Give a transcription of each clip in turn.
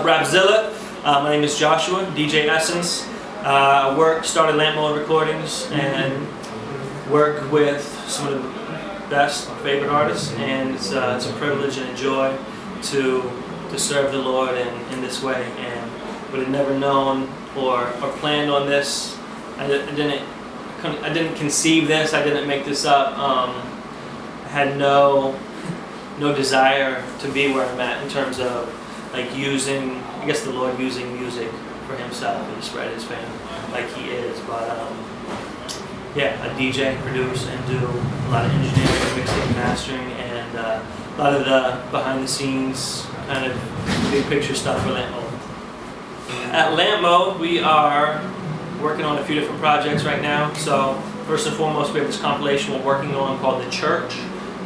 Rapzilla. My name is Joshua, DJ Essence. Started Lamp Mode Recordings and work with some of the best, my favorite artists, and it's a privilege and a joy to serve the Lord in this way. And would have never known or planned on this. I didn't conceive this. I didn't make this up. I had no desire to be where I'm at in terms of like using, I guess the Lord using music for Himself and to spread His fame like He is. But yeah, I DJ, produce, and do a lot of engineering, mixing, mastering, and a lot of the behind the scenes kind of big picture stuff for Lamp Mode. At Lamp Mode, we are working on a few different projects right now. So first and foremost, we have this compilation we're working on called The Church,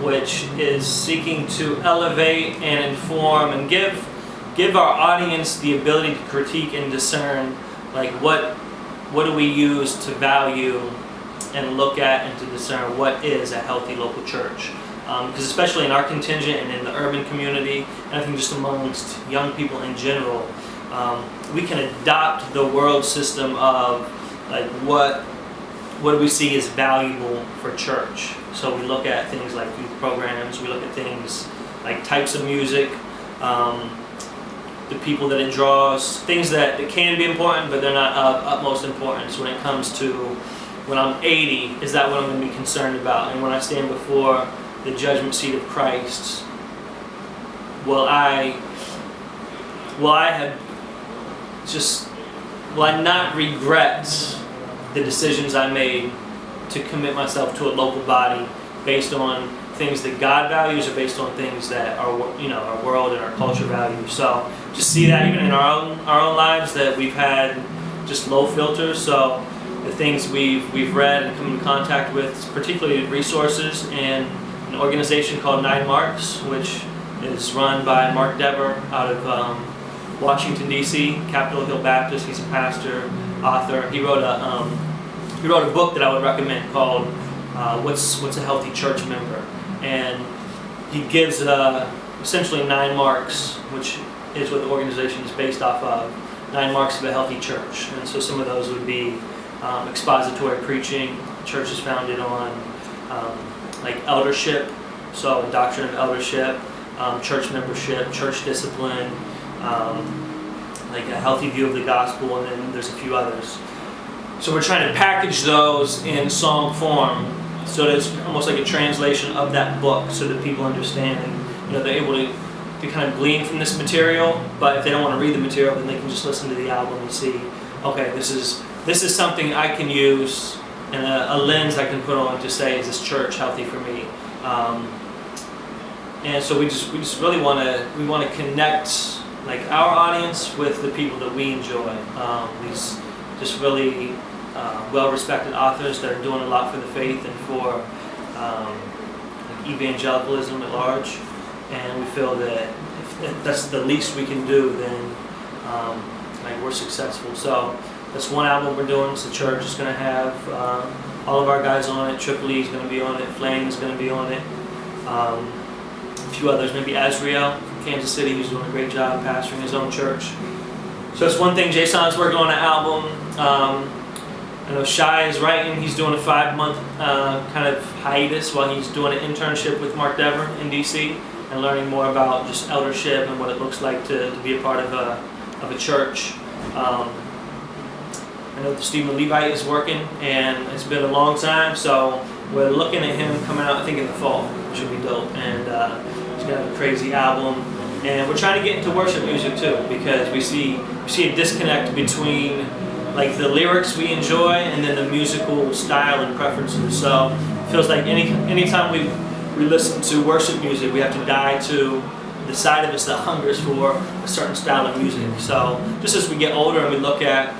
which is seeking to elevate and inform and give our audience the ability to critique and discern, like what do we use to value and look at and to discern what is a healthy local church. Because especially in our contingent and in the urban community, and I think just amongst young people in general, we can adopt the world system of like what do we see as valuable for church. So we look at things like youth programs, we look at things like types of music, the people that it draws, things that can be important but they're not of utmost importance when it comes to when I'm 80, is that what I'm going to be concerned about? And when I stand before the judgment seat of Christ, will I not regret the decisions I made to commit myself to a local body based on things that God values or based on things that our world and our culture values? So just see that even in our own lives, that we've had just low filters. So the things we've read and come into contact with, particularly resources and an organization called 9 Marks, which is run by Mark Dever out of Washington, D.C., Capitol Hill Baptist. He's a pastor, author. He wrote a book that I would recommend called What's a Healthy Church Member? And he gives essentially 9 marks, which is what the organization is based off of, 9 marks of a healthy church. And so some of those would be expository preaching. Church is founded on like eldership, so a doctrine of eldership, church membership, church discipline, like a healthy view of the gospel, and then there's a few others. So we're trying to package those in song form so that it's almost like a translation of that book so that people understand and they're able to kind of glean from this material. But if they don't want to read the material, then they can just listen to the album and see, okay, this is something I can use and a lens I can put on to say, is this church healthy for me? And so we just really want to connect like our audience with the people that we enjoy. These just really well-respected authors that are doing a lot for the faith and for like evangelicalism at large. And we feel that if that's the least we can do, then like we're successful. So that's one album we're doing. It's The Church. Is going to have all of our guys on it. Triple E is going to be on it. Flame is going to be on it. A few others, maybe Azriel from Kansas City, who's doing a great job pastoring his own church. So that's one thing. Jason's working on an album. I know Shai is writing. He's doing a 5-month kind of hiatus while he's doing an internship with Mark Dever in D.C. and learning more about just eldership and what it looks like to be a part of a church. I know Stephen Levite is working, and it's been a long time, so we're looking at him coming out, I think, in the fall, which would be dope. And he's going to have a crazy album. And we're trying to get into worship music too, because we see a disconnect between like the lyrics we enjoy and then the musical style and preferences. So it feels like anytime we listen to worship music, we have to die to the side of us that hungers for a certain style of music. So just as we get older and we look at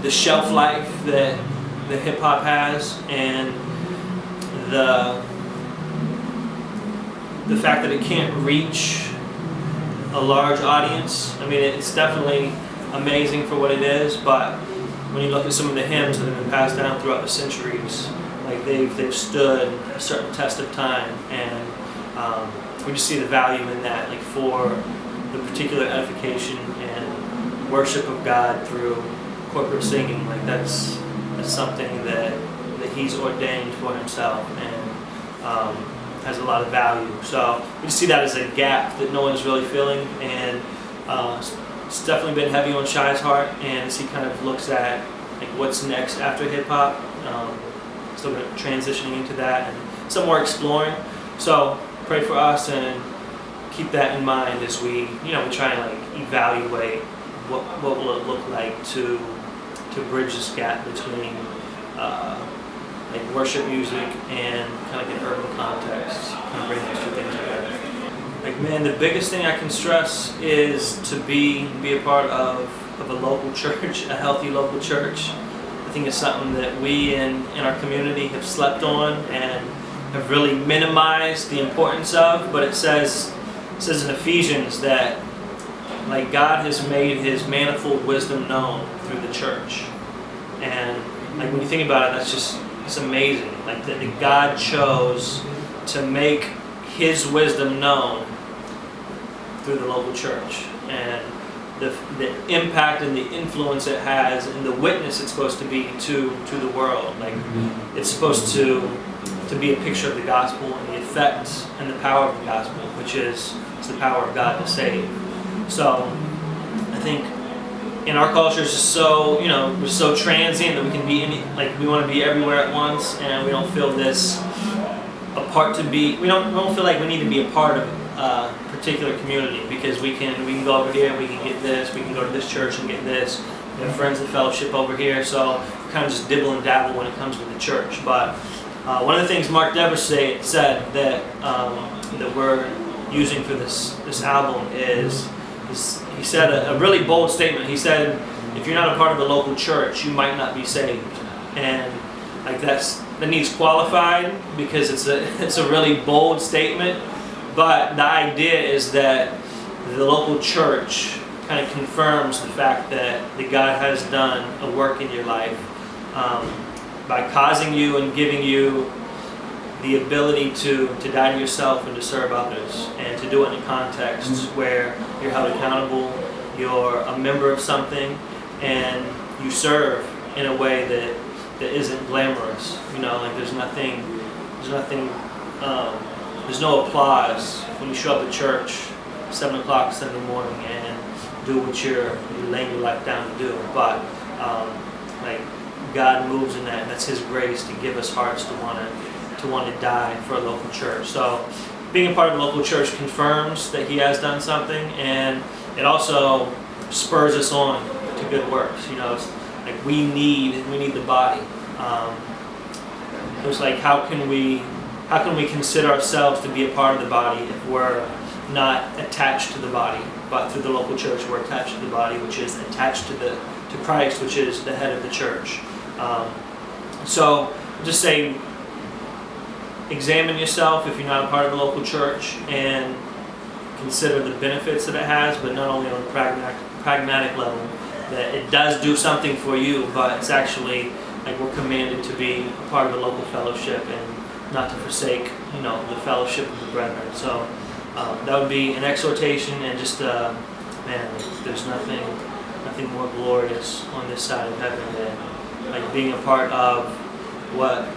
the shelf life that hip hop has, and the fact that it can't reach a large audience. I mean, it's definitely amazing for what it is, but when you look at some of the hymns that have been passed down throughout the centuries, like they've stood a certain test of time, and we just see the value in that, like for the particular edification and worship of God through corporate singing. Like that's something that He's ordained for Himself and has a lot of value. So we just see that as a gap that no one's really filling, and it's definitely been heavy on Shai's heart. And as he kind of looks at like what's next after hip hop, still transitioning into that and some more exploring. So pray for us and keep that in mind as we try and like evaluate what will it look like to bridge this gap between like worship music and kind of like an urban context, kind of bring those two things together. Like, man, the biggest thing I can stress is to be a part of a local church, a healthy local church. I think it's something that we in our community have slept on and have really minimized the importance of. But it says in Ephesians that like God has made His manifold wisdom known through the church, and like when you think about it, it's amazing. Like that God chose to make His wisdom known through the local church, and the impact and the influence it has, and the witness it's supposed to be to the world. Like it's supposed to be a picture of the gospel and the effects and the power of the gospel, which is the power of God to save. So I think in our culture it's just so, we're so transient that we can be we want to be everywhere at once, and we don't feel we don't feel like we need to be a part of a particular community, because we can go over here, we can get this, we can go to this church and get this. We have friends of fellowship over here, so we kind of just dibble and dabble when it comes to the church. But one of the things Mark Dever said that we're using for this album is he said a really bold statement. He said, if you're not a part of the local church, you might not be saved. And like that needs qualified, because it's a really bold statement. But the idea is that the local church kind of confirms the fact that God has done a work in your life by causing you and giving you the ability to die to yourself and to serve others, and to do it in a context where you're held accountable, you're a member of something, and you serve in a way that isn't glamorous. Like there's no applause when you show up at church 7 o'clock Sunday morning and do what you're laying your life down to do. But like God moves in that, and that's His grace to give us hearts to want to die for a local church. So being a part of a local church confirms that He has done something, and it also spurs us on to good works. It's like we need the body. So it's like how can we consider ourselves to be a part of the body if we're not attached to the body? But through the local church, we're attached to the body, which is attached to Christ, which is the head of the church. So just say, examine yourself if you're not a part of the local church, and consider the benefits that it has, but not only on a pragmatic level, that it does do something for you, but it's actually like we're commanded to be a part of the local fellowship and not to forsake, the fellowship of the brethren. So that would be an exhortation, and just there's nothing more glorious on this side of heaven than like being a part of what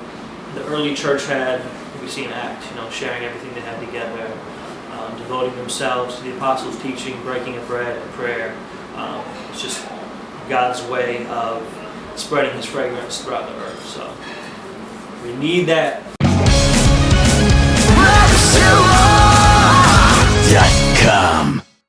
the early church had. We see in Acts, sharing everything they had together, devoting themselves to the apostles' teaching, breaking of bread, and prayer. It's just God's way of spreading His fragrance throughout the earth. So we need that. Yes.